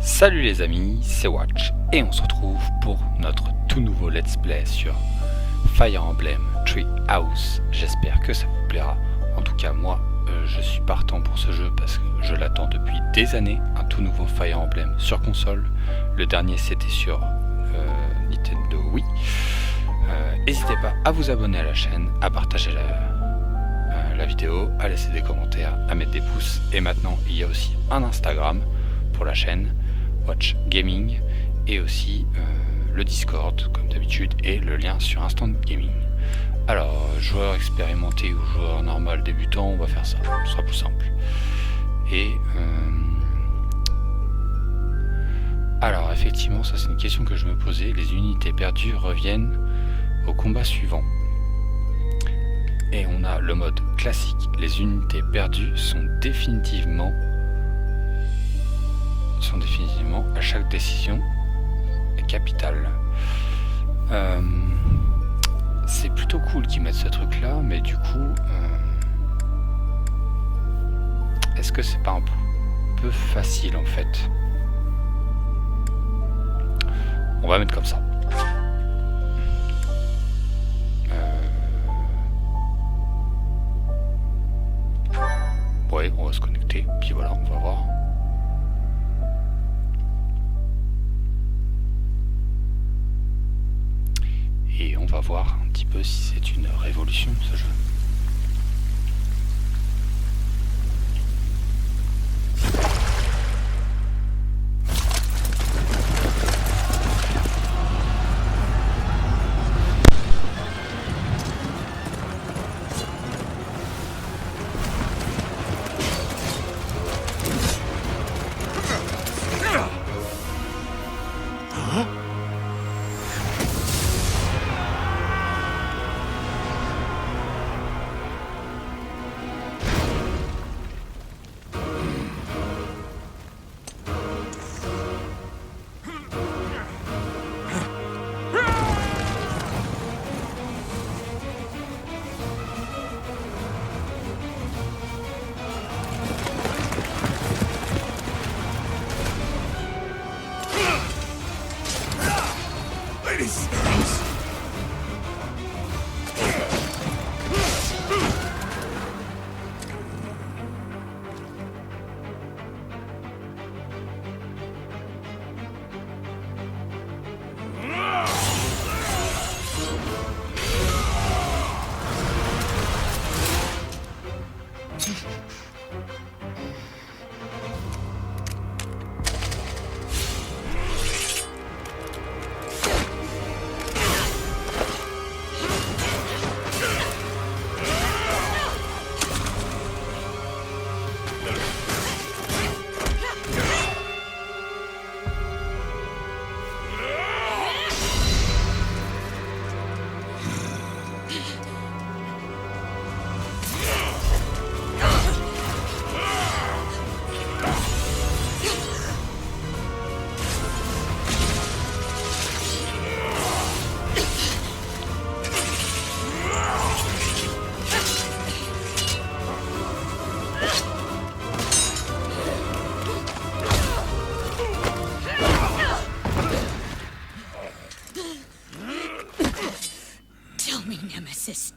Salut les amis, c'est Watch et on se retrouve pour notre tout nouveau let's play sur Fire Emblem Three House. J'espère que ça vous plaira. En tout cas moi je suis partant pour ce jeu parce que je l'attends depuis des années, un tout nouveau Fire Emblem sur console. Le dernier c'était sur Nintendo Wii. N'hésitez pas à vous abonner à la chaîne, à partager la vidéo, à laisser des commentaires, à mettre des pouces. Et maintenant il y a aussi un Instagram pour la chaîne Watch Gaming et aussi le Discord comme d'habitude et le lien sur Instant Gaming. Alors joueur expérimenté ou joueur normal débutant, on va faire ça, ce sera plus simple. Et alors effectivement ça c'est une question que je me posais, les unités perdues reviennent au combat suivant. Et on a le mode classique, les unités perdues sont définitivement à chaque décision capitale. C'est plutôt cool qu'ils mettent ce truc là, mais du coup est-ce que c'est pas un peu facile en fait? On va mettre comme ça. Ouais, on va se connecter, puis voilà, on va voir. Et on va voir un petit peu si c'est une révolution ce jeu.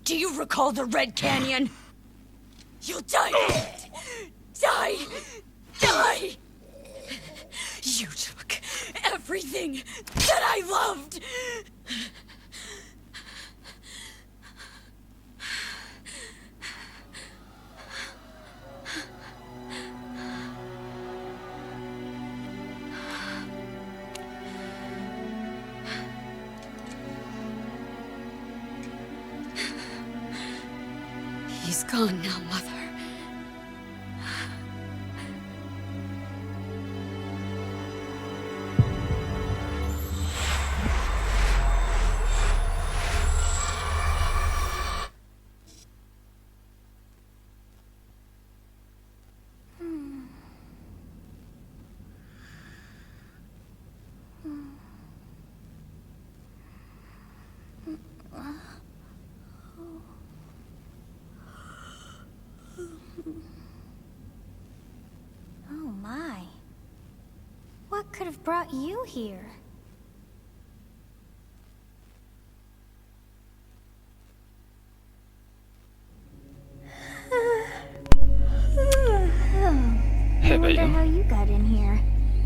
Do you recall the Red Canyon? You'll die! Die! Die! You took everything that I loved! He's gone now, Mother. could have brought you here? Eh I ben, wonder how you got in here.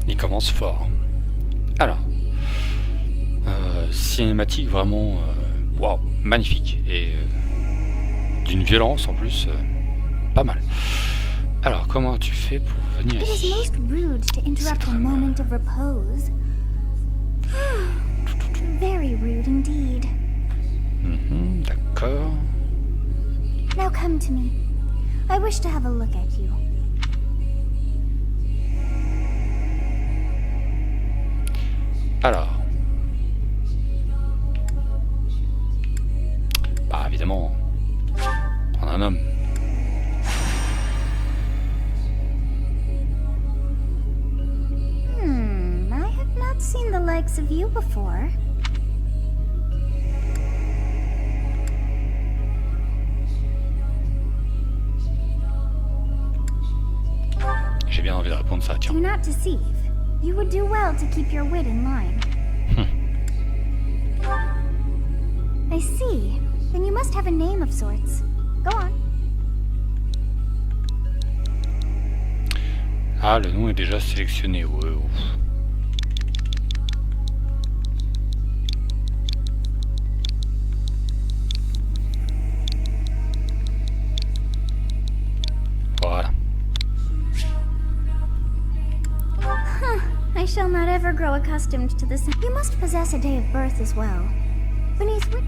il commence fort. Alors, cinématique vraiment, waouh, magnifique et d'une violence en plus, pas mal. Alors, comment tu fais pour venir It is ici? most rude to interrupt a moment of repose. Very rude indeed. D'accord. Now come to me. I wish to have a look at you. Alors, bah évidemment, prendre un homme. I have not seen the likes of you before. J'ai bien envie de répondre ça, tiens. Do not deceive. You would do well to keep your wit in line. I see. Then you must have a name of sorts. Go on. Ah, le nom est déjà sélectionné, ouais. Voilà. I shall not ever grow accustomed to this. You must possess a day of birth as well. Beneath which...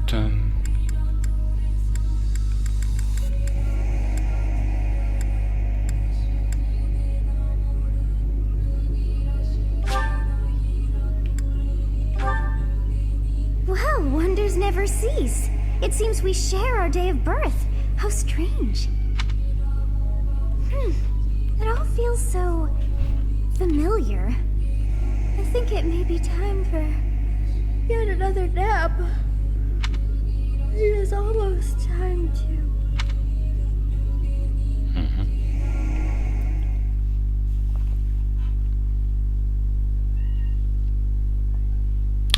Tout. Well, wonders never cease. It seems we share our day of birth. How strange. It all feels so familiar. I think it may be time for yet another nap. It is almost time to...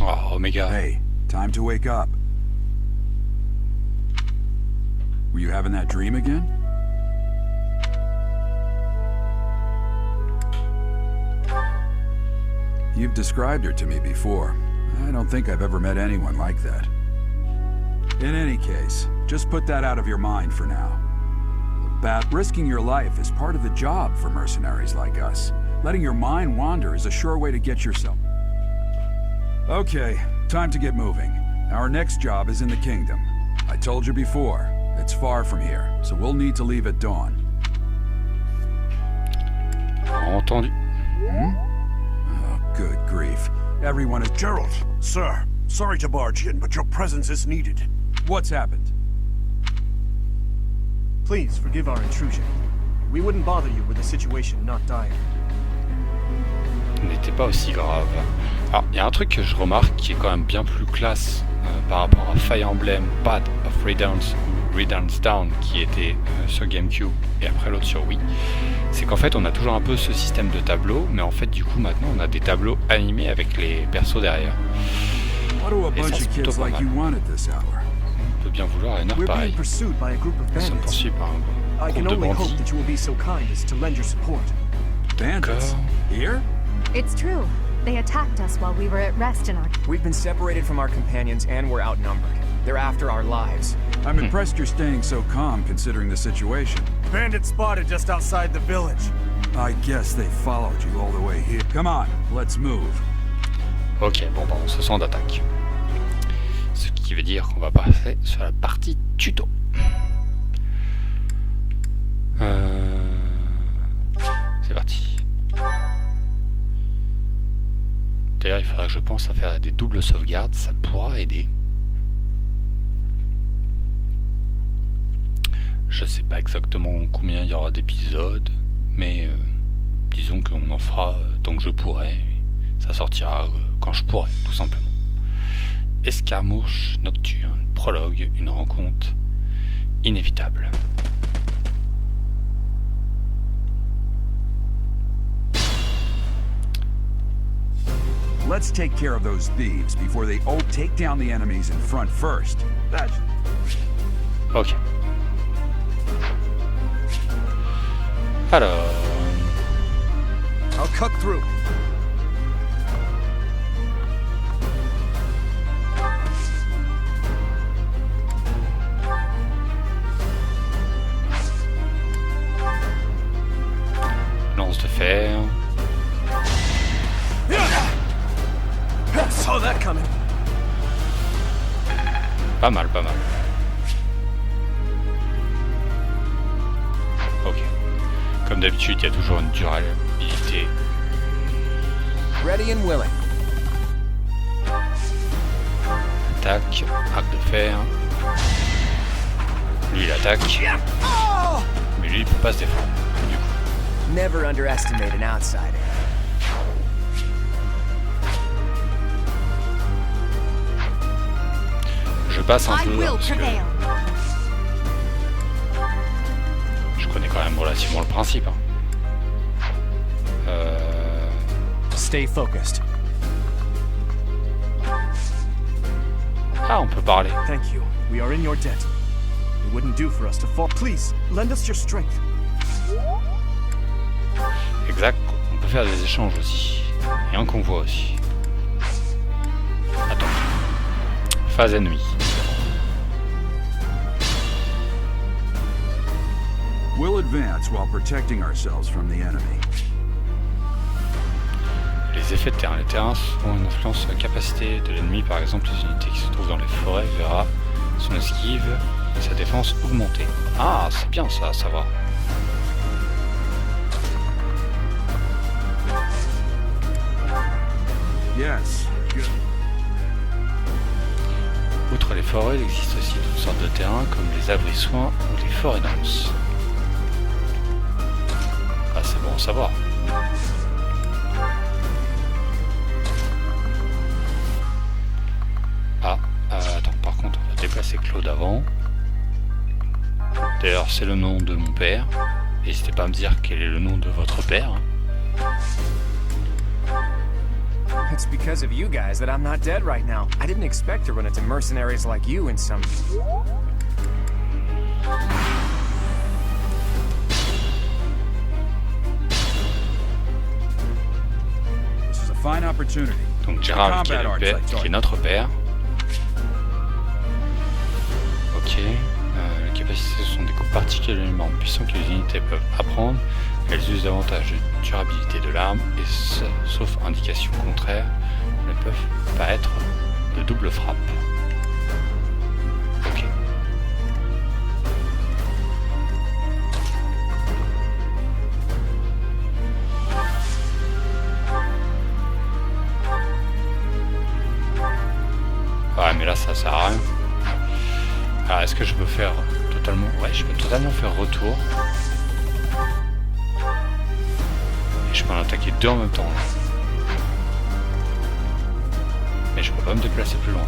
Oh, Omega. Hey, time to wake up. Were you having that dream again? You've described her to me before. I don't think I've ever met anyone like that. In any case, just put that out of your mind for now. Risking your life is part of the job for mercenaries like us. Letting your mind wander is a sure way to get yourself... Okay, time to get moving. Our next job is in the kingdom. I told you before, it's far from here, so we'll need to leave at dawn. Entendu. Oh, good grief. Everyone is... Gerald, sir, sorry to barge in, but your presence is needed. What's happened? Please forgive our intrusion. We wouldn't bother you with a situation not dire. N'était pas aussi grave. Alors, il y a un truc que je remarque qui est quand même bien plus classe par rapport à Fire Emblem, Path of Redance Down qui était sur GameCube et après l'autre sur Wii. C'est qu'en fait on a toujours un peu ce système de tableau, mais en fait du coup maintenant on a des tableaux animés avec les persos derrière. Et ça c'est plutôt pas mal. On peut bien vouloir un art pareil. Nous sommes poursuivis par un groupe de bandits. Bandits? Here? It's true. They attacked us while we were at rest in our... We've been separated from our companions and we're outnumbered. They're after our lives. I'm impressed you're staying so calm considering the situation. Bandits spotted just outside the village. I guess they followed you all the way here. Come on, let's move. Ok, bon bah on se sent d'attaque. Ce qui veut dire qu'on va passer sur la partie tuto. C'est parti. D'ailleurs, il faudra que je pense à faire des doubles sauvegardes, ça pourra aider. Je sais pas exactement combien il y aura d'épisodes, mais disons qu'on en fera tant que je pourrai. Ça sortira quand je pourrai, tout simplement. Escarmouche nocturne, prologue, une rencontre inévitable. let's take care of those thieves before they all take down the enemies in front first. That's... Ok. Alors... I'll cut through. Lance de fer. Saw that coming. Pas mal, pas mal. Ok. Comme d'habitude, il y a toujours une durabilité. Ready and willing. Attaque, arc de fer. Lui, il attaque. Mais lui, il peut pas se défendre. Du coup. Never underestimate an outsider. Je passe un peu parce que je connais quand même relativement le principe. Hein. Stay focused. Ah, on peut parler. Thank you. We are in your debt. It wouldn't do for us to fall. Please, lend us your strength. Exact. On peut faire des échanges aussi. Et un convoi aussi. Attends. Phase ennemie. We'll advance while protecting ourselves from the enemy. Les effets de terrain. Les terrains ont une influence sur la capacité de l'ennemi. Par exemple, les unités qui se trouvent dans les forêts verra son esquive et sa défense augmenter. Ah, c'est bien ça à savoir. Yes. Good. Outre les forêts, il existe aussi toutes sortes de terrains comme les abris soins ou les forêts denses. Ah, c'est bon à savoir. Ah, attends, par contre, on va déplacer Claude avant. D'ailleurs, c'est le nom de mon père. N'hésitez pas à me dire quel est le nom de votre père. It's because of you guys that I'm not dead right now. I didn't expect to run into mercenaries like you in some... This is a fine opportunity. Donc Gérald qui est notre père. Ok. Les capacités sont des coups particulièrement puissants que les unités peuvent apprendre. Elles usent davantage de durabilité de l'arme et sauf indication contraire, ne peuvent pas être de double frappe. Ok. Ouais, mais là ça sert à rien. Alors est-ce que je peux faire totalement... Ouais, je peux totalement faire retour. Et je peux en attaquer deux en même temps. Mais je peux pas me déplacer plus loin.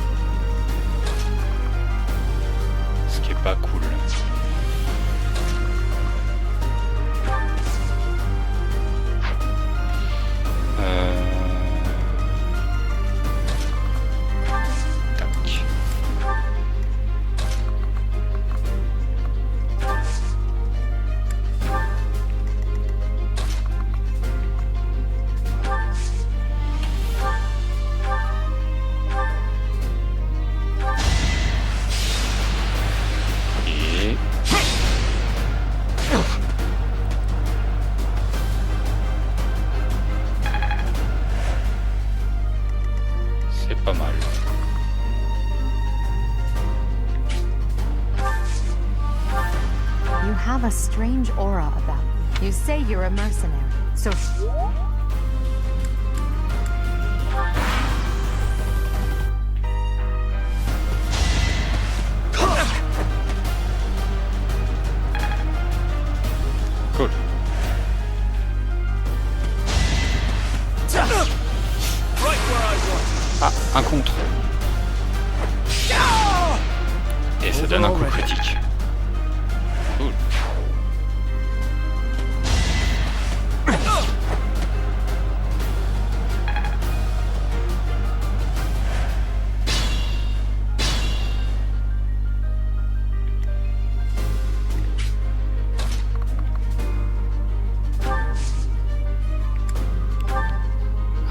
Ce qui est pas cool. Tac. C'est pas mal. You have a strange aura about you. You say you're a mercenary, so... Cool. Ah, un contre. Et ça donne un coup critique. Cool.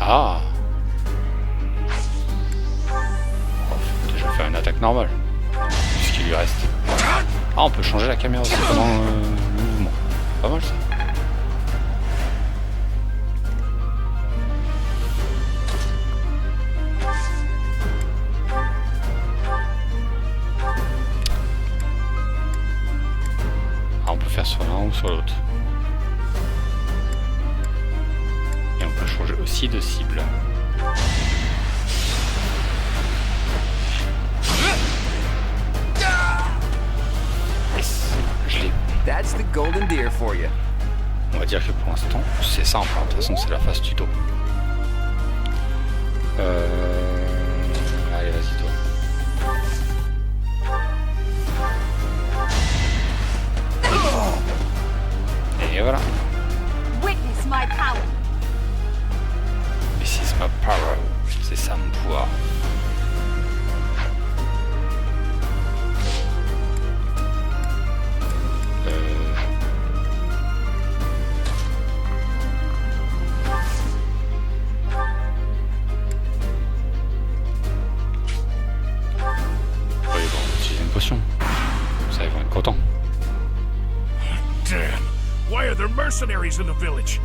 Ah. Oh, faut déjà faire une attaque normale. Ce qu'il lui reste. Ah, on peut changer la caméra aussi pendant le mouvement. Pas mal ça. Ah, on peut faire sur l'un ou sur l'autre. Et on peut changer aussi de cible. Je l'ai. That's the golden deer for you. On va dire que pour l'instant, c'est simple. De toute façon, c'est la phase tuto. Allez, vas-y, toi. Et voilà. Witness my power. This is my power. C'est ça mon pouvoir. Oui, bon, on va utiliser une potion. Ça, ils vont être contents. Damn. Why are there mercenaries in the village?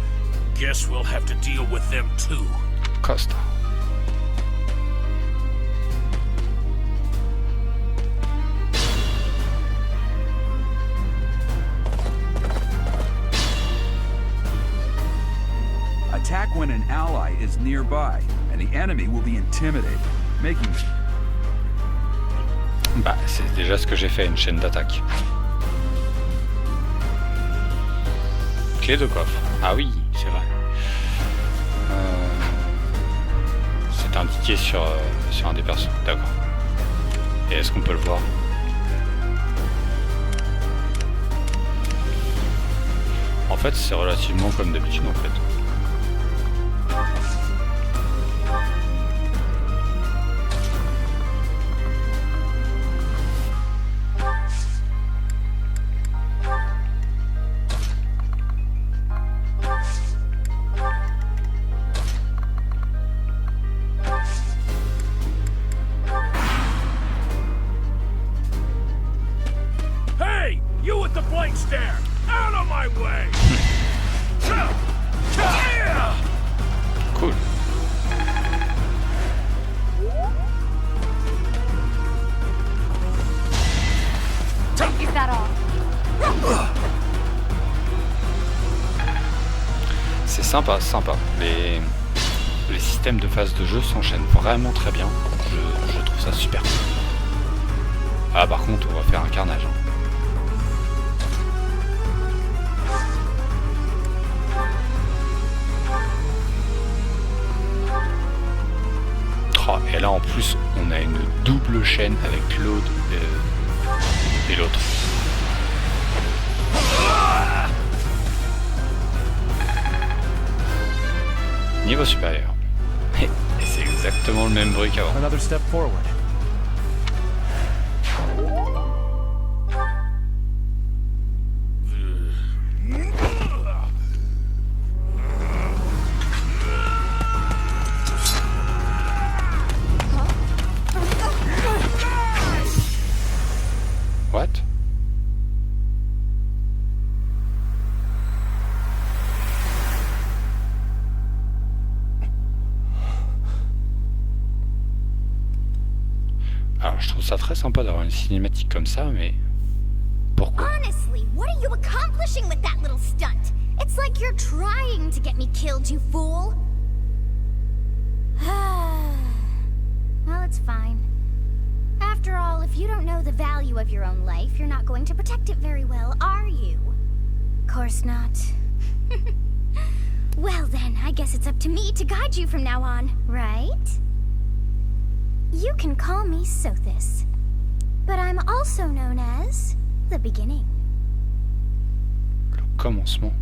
Guess we'll have to deal with them too. Costa. Attack when an ally is nearby, and the enemy will be intimidated, making... Bah, c'est déjà ce que j'ai fait, une chaîne d'attaque. Clé de coffre. Ah oui, c'est vrai. C'est indiqué sur un des persos. D'accord. Et est-ce qu'on peut le voir? En fait, c'est relativement comme d'habitude en fait. Hey, you with the blank stare! Out of my way! Cool. Is that all? C'est sympa, sympa. Les systèmes de phase de jeu s'enchaînent vraiment très bien. Je trouve ça super. Ah, par contre, on va faire un carnage. Oh, et là, en plus, on a une double chaîne avec l'autre et l'autre. Niveau supérieur. Et c'est exactement le même bruit qu'avant. Another step forward. What? Alors, je trouve ça très sympa d'avoir une cinématique comme ça, mais pourquoi? Honestly, what are you accomplishing with that little stunt? It's like you're trying to get me killed, you fool. Well, it's fine. After all, if you don't know the value of your own life, you're not going to protect it very well, are you? Course not. Well then, I guess it's up to me to guide you from now on, right? You can call me Sothis, but I'm also known as the beginning. Le commencement.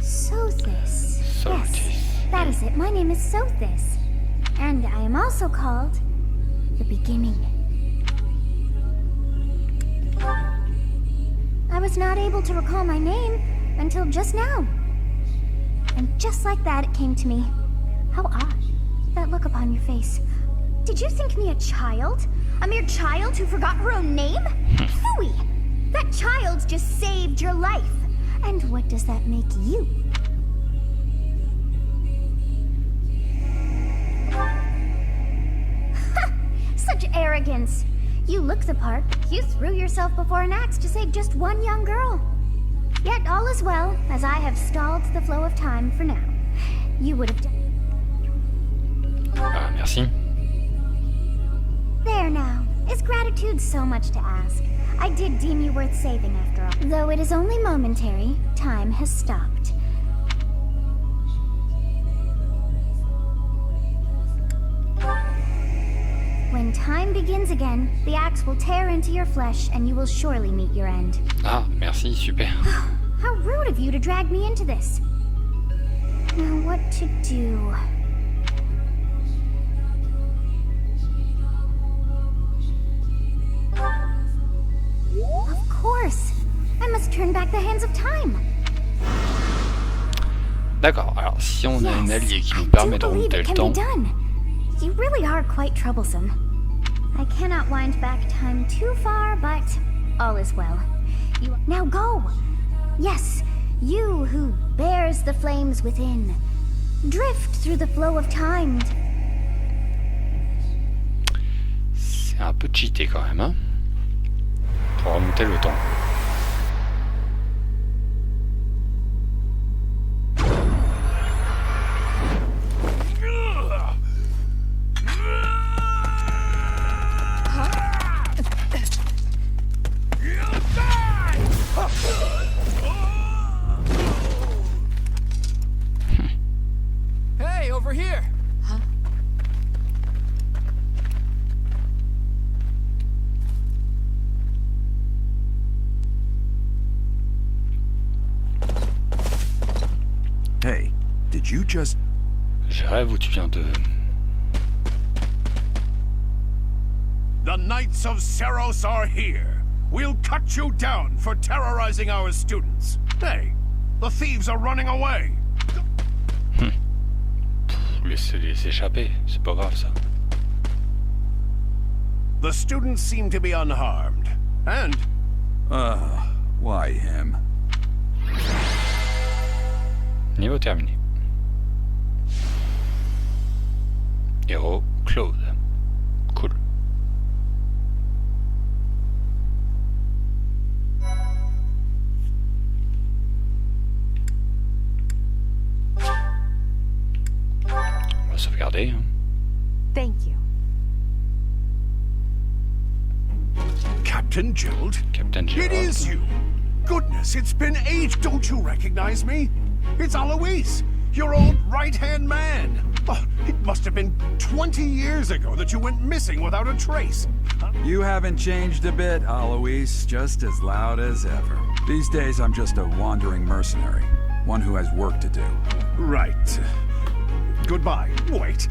Sothis. Sothis. Yes, that is it. My name is Sothis. And I am also called the beginning. I was not able to recall my name until just now. and just like that it came to me. How odd. That look upon your face. Did you think me a child? A mere child who forgot her own name? Phooey! That child just saved your life. And what does that make you? Such arrogance. You look the part. You threw yourself before an axe to save just one young girl. Yet all is well, as I have stalled the flow of time for now. You would have done... Ah, merci. There now. Is gratitude so much to ask? I did deem you worth saving after all. Though it is only momentary, time has stopped. When time begins again, the axe will tear into your flesh and you will surely meet your end. Ah, merci, super. How rude of you to drag me into this. Now what to do? Of course! I must turn back the hands of time! D'accord, alors si on a un allié qui nous permet de remonter le temps... You really are quite troublesome. I cannot wind back time too far, but all is well. Now go! Yes, you who bears the flames within. Drift through the flow of time. C'est un peu cheaté quand même, hein, pour remonter le temps. Hey, over here! Huh? Hey, did you just... Je rêve ou tu viens de... The Knights of Seros are here. We'll cut you down for terrorizing our students. Hey, the thieves are running away. Laissez-les échapper, c'est pas grave ça. The students seem to be unharmed. And... why him? Niveau terminé. Héros, Claude. Cool. On va sauvegarder. Hein. Thank you. Captain Gerald? Captain Gerald. It is you! Goodness, it's been ages. Don't you recognize me? It's Alois, your old right-hand man. Oh, it must have been 20 years ago that you went missing without a trace. You haven't changed a bit, Alois. Just as loud as ever. These days, I'm just a wandering mercenary. One who has work to do. Right. Goodbye. Wait.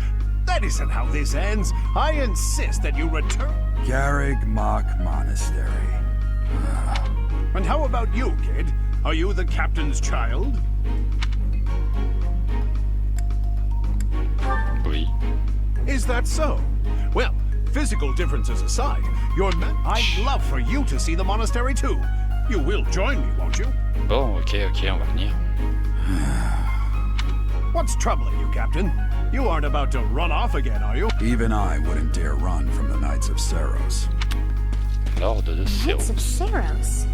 That isn't how this ends. I insist that you return. Garrig Mach Monastery. And how about you, kid? Are you the captain's child? Oui. Is that so? Well, physical differences aside, I'd love for you to see the monastery too. You will join me, won't you? Bon, ok, on va venir. What's troubling you, Captain? You aren't about to run off again, are you? Even I wouldn't dare run from the Knights of Seros. L'ordre de Knights of Seros.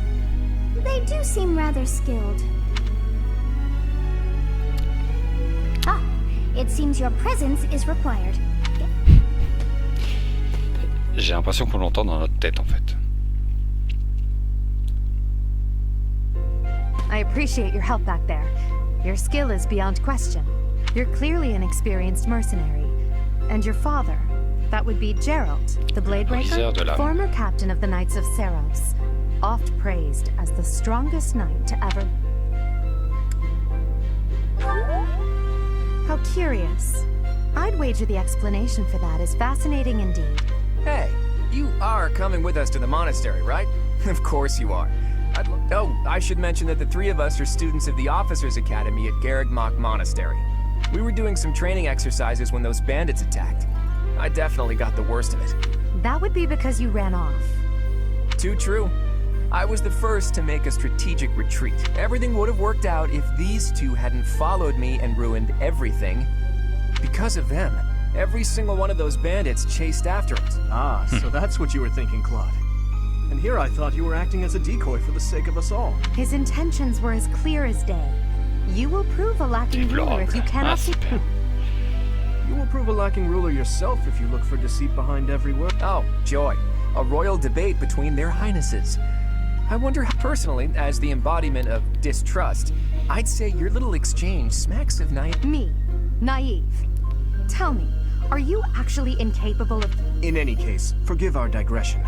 They do seem rather skilled. Ah, it seems your presence is required. J'ai l'impression qu'on l'entend dans notre tête en fait. I appreciate your help back there. Your skill is beyond question. You're clearly an experienced mercenary. And your father, that would be Gerald, the Bladebreaker, former captain of the Knights of Seros, oft praised as the strongest knight to ever... How curious. I'd wager the explanation for that is fascinating indeed. Hey, you are coming with us to the monastery, right? Of course you are. Oh, I should mention that the three of us are students of the Officers' Academy at Garrigmach Monastery. We were doing some training exercises when those bandits attacked. I definitely got the worst of it. That would be because you ran off. Too true. I was the first to make a strategic retreat. Everything would have worked out if these two hadn't followed me and ruined everything. Because of them, every single one of those bandits chased after us. Ah, so that's what you were thinking, Claude. And here I thought you were acting as a decoy for the sake of us all. His intentions were as clear as day. You will prove a lacking ruler if you cannot see... You will prove a lacking ruler yourself if you look for deceit behind every word. Oh, joy. A royal debate between their highnesses. I wonder how, personally, as the embodiment of distrust, I'd say your little exchange smacks of naive. Me? Naive? Tell me, are you actually incapable of... In any case, forgive our digression.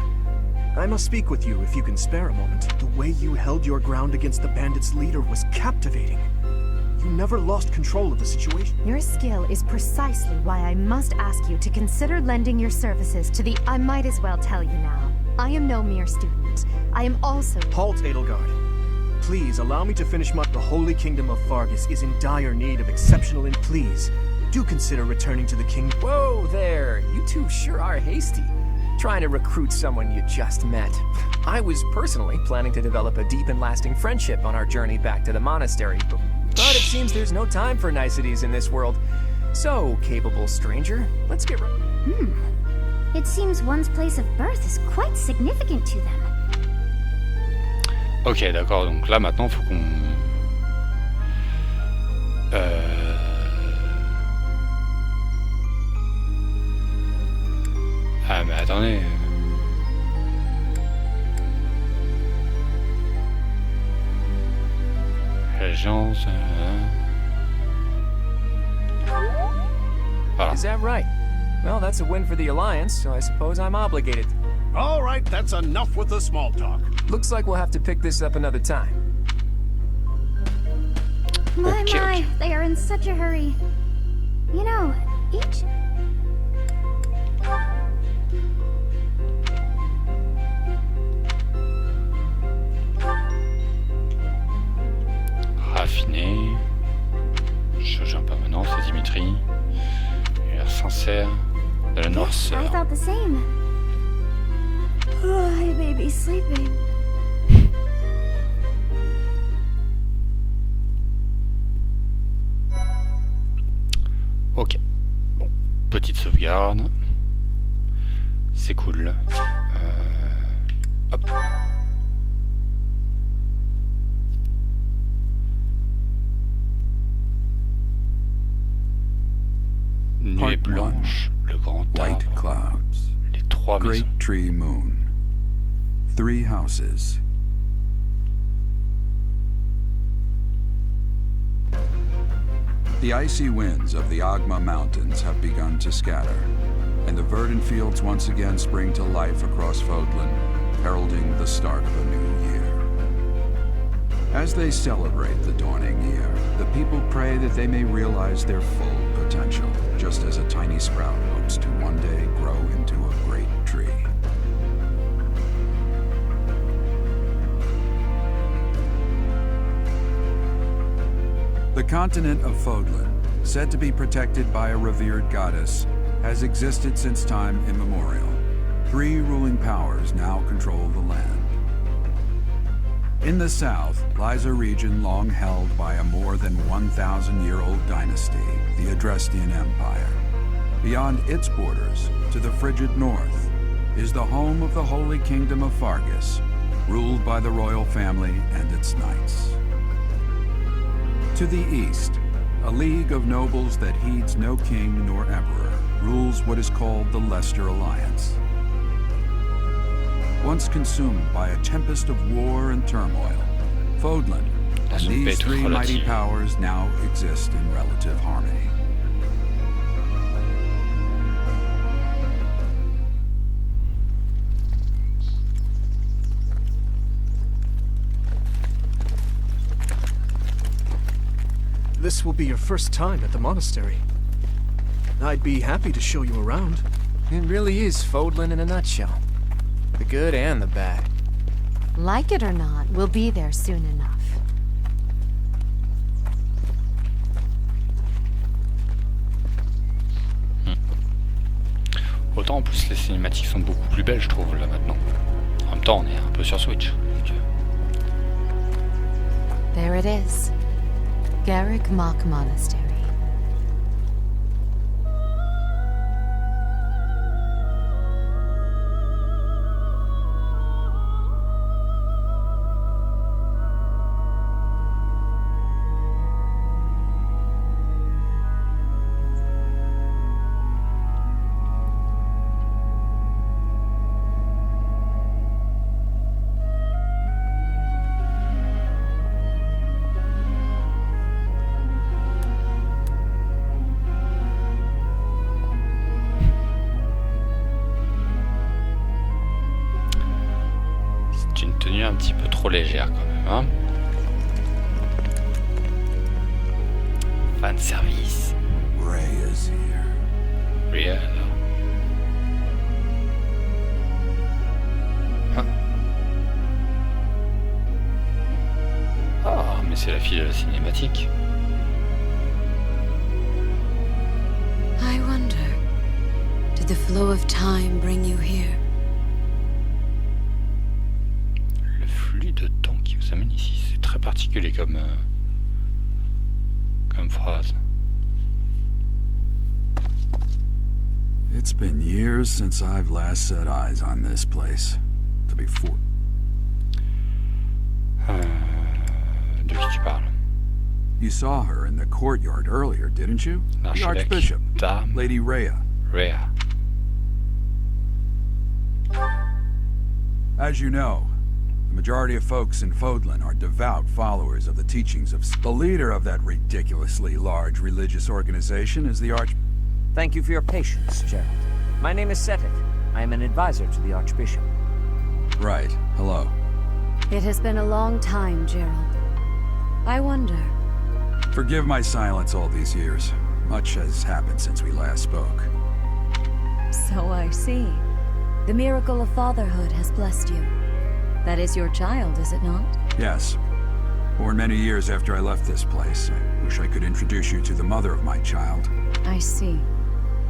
I must speak with you if you can spare a moment. The way you held your ground against the bandits' leader was captivating. You never lost control of the situation. Your skill is precisely why I must ask you to consider lending your services to the... I might as well tell you now. I am no mere student. I am also... Halt, Edelgard. Please, allow me to finish my... The Holy Kingdom of Fargus is in dire need of exceptional... Please, do consider returning to the king... Whoa there, you two sure are hasty. Trying to recruit someone you just met. I was personally planning to develop a deep and lasting friendship on our journey back to the monastery, but it seems there's no time for niceties in this world. So, capable stranger, let's get right... It seems one's place of birth is quite significant to them. Ok, d'accord, donc là maintenant faut qu'on... Ah mais attendez... L'agence... Voilà. Is that right? Well, that's a win for the Alliance, so I suppose I'm obligated. All right, that's enough with the small talk. Looks like we'll have to pick this up another time. My, they are in such a hurry. You know, each... Raffiné. Juge impermanent, c'est Dimitri. Il a l'air sincère. De la noirceur. I thought the same. Oh, I may be sleeping. Ok. Bon. Petite sauvegarde. C'est cool. Hop. Nuée blanche, le grand White arbre, clouds. les trois Great maisons. tree moon. 3 houses. The icy winds of the Agma Mountains have begun to scatter, and the verdant fields once again spring to life across Fodlan, heralding the start of a new year. As they celebrate the dawning year, the people pray that they may realize their full potential, just as a tiny sprout hopes to one day grow into a great tree. The continent of Fodlan, said to be protected by a revered goddess, has existed since time immemorial. 3 ruling powers now control the land. In the south lies a region long held by a more than 1,000-year-old dynasty, the Adrestian Empire. Beyond its borders, to the frigid north, is the home of the Holy Kingdom of Fargus, ruled by the royal family and its knights. To the east, a league of nobles that heeds no king nor emperor rules what is called the Leicester Alliance. Once consumed by a tempest of war and turmoil, Fodlan and these 3 mighty powers now exist in relative harmony. This will be your first time at the monastery. I'd be happy to show you around. It really is Fodlan in a nutshell. The good and the bad. Like it or not, we'll be there soon enough. Autant en plus les cinématiques sont beaucoup plus belles je trouve là maintenant. En même temps on est un peu sur Switch. Donc... There it is. Garrick Mock Monastery. Un petit peu trop légère quand même, hein. Fan service. Rhea's here. Rhea là. Hein. Ah, mais c'est la fille de la cinématique. I wonder, did the flow of time bring you here? De temps qui vous amène ici, c'est très particulier comme phrase. It's been years since I've last set eyes on this place. To be for. De qui tu parles? You saw her in the courtyard earlier, didn't you? The Archbishop, Dame. Lady Rhea. Rhea. As you know, the majority of folks in Fodlan are devout followers of the teachings of... The leader of that ridiculously large religious organization is the Thank you for your patience, Gerald. My name is Setik. I am an advisor to the Archbishop. Right. Hello. It has been a long time, Gerald. I wonder... Forgive my silence all these years. Much has happened since we last spoke. So I see. The miracle of fatherhood has blessed you. That is your child, is it not? Yes. Born many years after I left this place. I wish I could introduce you to the mother of my child. I see.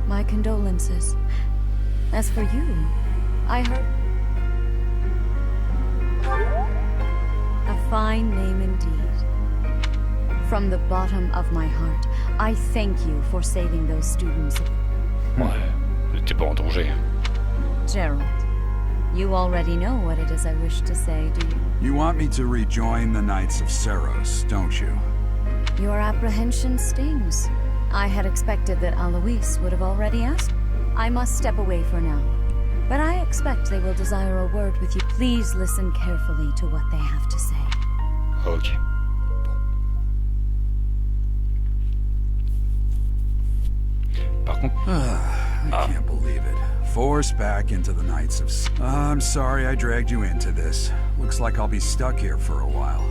My condolences. As for you, I heard... A fine name indeed. From the bottom of my heart, I thank you for saving those students. Ouais, t'es pas en danger. Gerald. You already know what it is I wish to say, do you? You want me to rejoin the Knights of Seros, don't you? Your apprehension stings. I had expected that Alois would have already asked. I must step away for now. But I expect they will desire a word with you. Please listen carefully to what they have to say. Ok. Par contre... I can't believe it. Forced back into the Knights of... I'm sorry I dragged you into this. Looks like I'll be stuck here for a while.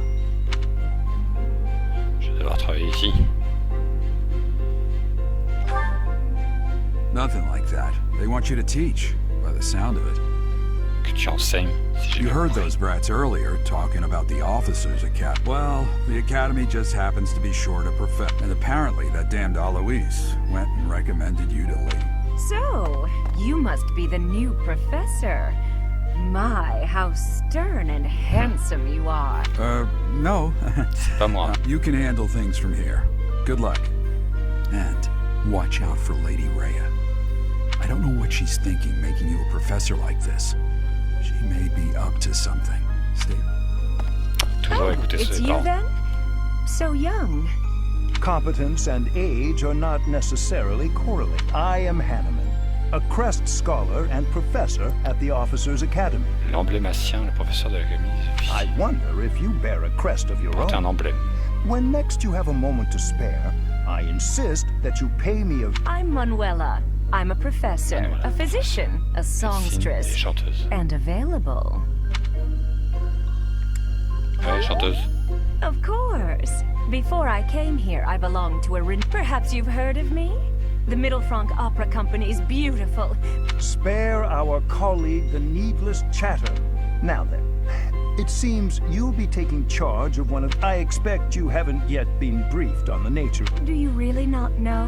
Je vais devoir travailler ici. Nothing like that. They want you to teach, by the sound of it. Que tu enseignes, si j'ai You bien heard compris. those brats earlier talking about the officers' academy. Well, the academy just happens to be short a professor. And apparently that damned Alois went and recommended you to lead. So, you must be the new professor. My, how stern and handsome you are. No. C'est pas moi. You can handle things from here. Good luck. And watch out for Lady Rhea. I don't know what she's thinking making you a professor like this. She may be up to something. Stay. Toujours écouter It's ses you parents. then? So young. Competence and age are not necessarily correlated. I am Hanneman, a Crest Scholar and professor at the Officers' Academy. L'emblématien, le professeur de l'académie des I officiers. wonder if you bear a crest of your Porte un own. emblème. When next you have a moment to spare, I insist that you pay me a... I'm Manuela. I'm a professor, Manuela. a physician, a Médecine et songstress, chanteuse. and available. Ouais, chanteuse. Of course. Before I came here, I belonged to a... Perhaps you've heard of me? The Middle Franc Opera Company is beautiful. Spare our colleague the needless chatter. Now then, It seems you'll be taking charge of one of... I expect you haven't yet been briefed on the nature... Do you really not know?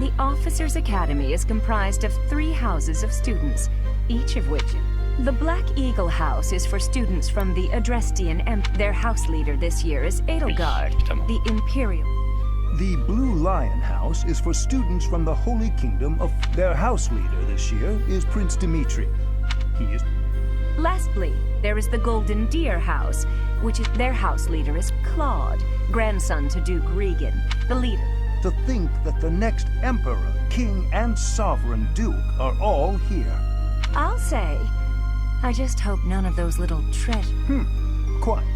The Officers' Academy is comprised of 3 houses of students, each of which... The Black Eagle House is for students from the Adrestian Empire. Their house leader this year is Edelgard, the Imperial. The Blue Lion House is for students from the Holy Kingdom of... Their house leader this year is Prince Dimitri. He is... Lastly, there is the Golden Deer House, which is... Their house leader is Claude, grandson to Duke Regan, the leader. To think that the next Emperor, King, and Sovereign Duke are all here. I'll say, I just hope none of those little Quite.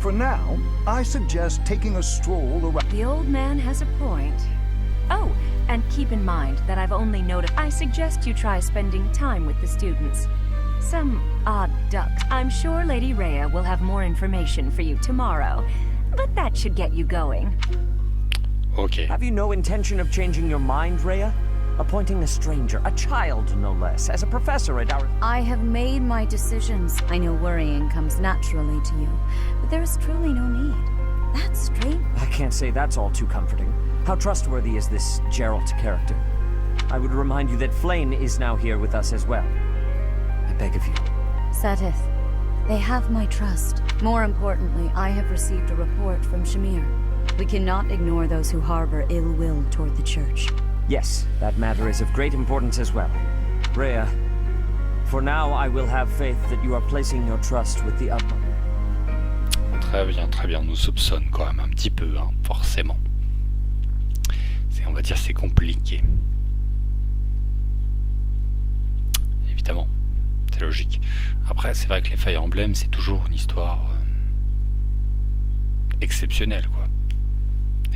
For now, I suggest taking a stroll around... The old man has a point. Oh, and keep in mind that I've only noticed... I suggest you try spending time with the students. Some odd ducks. I'm sure Lady Rhea will have more information for you tomorrow, but that should get you going. Okay. Have you no intention of changing your mind, Rhea? Appointing a stranger, a child no less, as a professor at our... I have made my decisions. I know worrying comes naturally to you, but there is truly no need. That's strange. I can't say that's all too comforting. How trustworthy is this Geralt character? I would remind you that Flayn is now here with us as well. I beg of you. Seteth, they have my trust. More importantly, I have received a report from Shamir. We cannot ignore those who harbor ill will toward the church. Yes, that matter is of great importance as well. Rhea, for now I will have faith that you are placing your trust with the upper. Très bien, on nous soupçonne quand même un petit peu, hein, forcément. On va dire c'est compliqué. Évidemment, c'est logique. Après, c'est vrai que les Fire Emblem, c'est toujours une histoire exceptionnelle, quoi.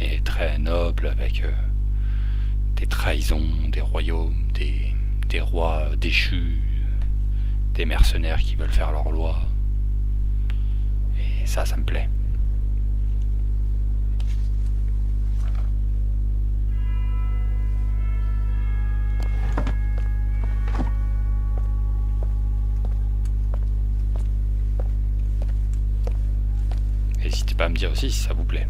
Et très noble, avec des trahisons, des royaumes, des rois déchus, des mercenaires qui veulent faire leur loi. Et ça me plaît. N'hésitez pas à me dire aussi si ça vous plaît.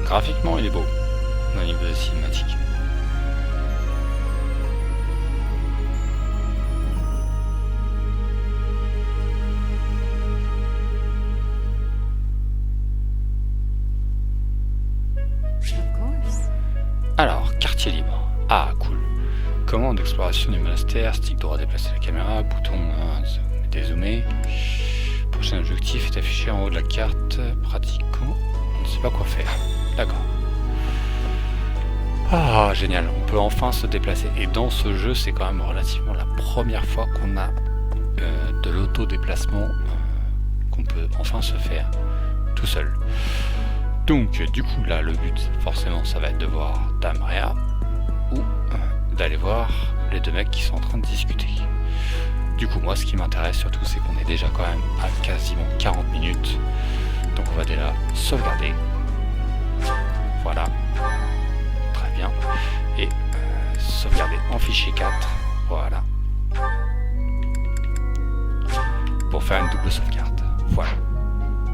Graphiquement, il est beau, au niveau des cinématiques. Alors, quartier libre. Ah, cool. Commande d'exploration du monastère, stick droit déplacer la caméra, bouton dézoomer. Prochain objectif est affiché en haut de la carte. Pratiquons. On ne sait pas quoi faire. D'accord. Ah, génial. On peut enfin se déplacer. Et dans ce jeu, c'est quand même relativement la première fois qu'on a de l'auto-déplacement qu'on peut enfin se faire tout seul. Donc, du coup, là, le but, forcément, ça va être de voir Dame Rhea ou d'aller voir les deux mecs qui sont en train de discuter. Du coup, moi, ce qui m'intéresse surtout, c'est qu'on est déjà quand même à quasiment 40 minutes. Donc, on va déjà sauvegarder. Voilà. Très bien. Et sauvegarder en fichier 4. Voilà. Pour faire une double sauvegarde. Voilà.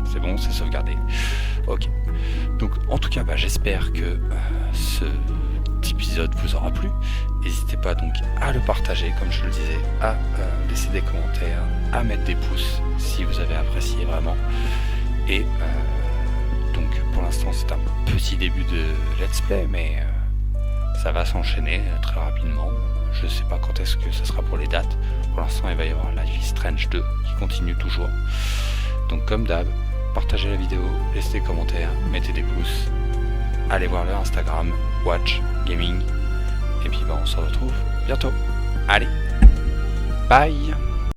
C'est bon, c'est sauvegardé. Ok. Donc en tout cas, j'espère que cet épisode vous aura plu. N'hésitez pas donc à le partager, comme je le disais, à laisser des commentaires, à mettre des pouces si vous avez apprécié vraiment. Et donc pour l'instant c'est un petit début de let's play, mais ça va s'enchaîner très rapidement. Je sais pas quand est-ce que ça sera pour les dates. Pour l'instant il va y avoir Life is Strange 2 qui continue toujours. Donc comme d'hab, partagez la vidéo, laissez des commentaires, mettez des pouces, allez voir leur Instagram, Watch Gaming, et puis on se retrouve bientôt. Allez, bye.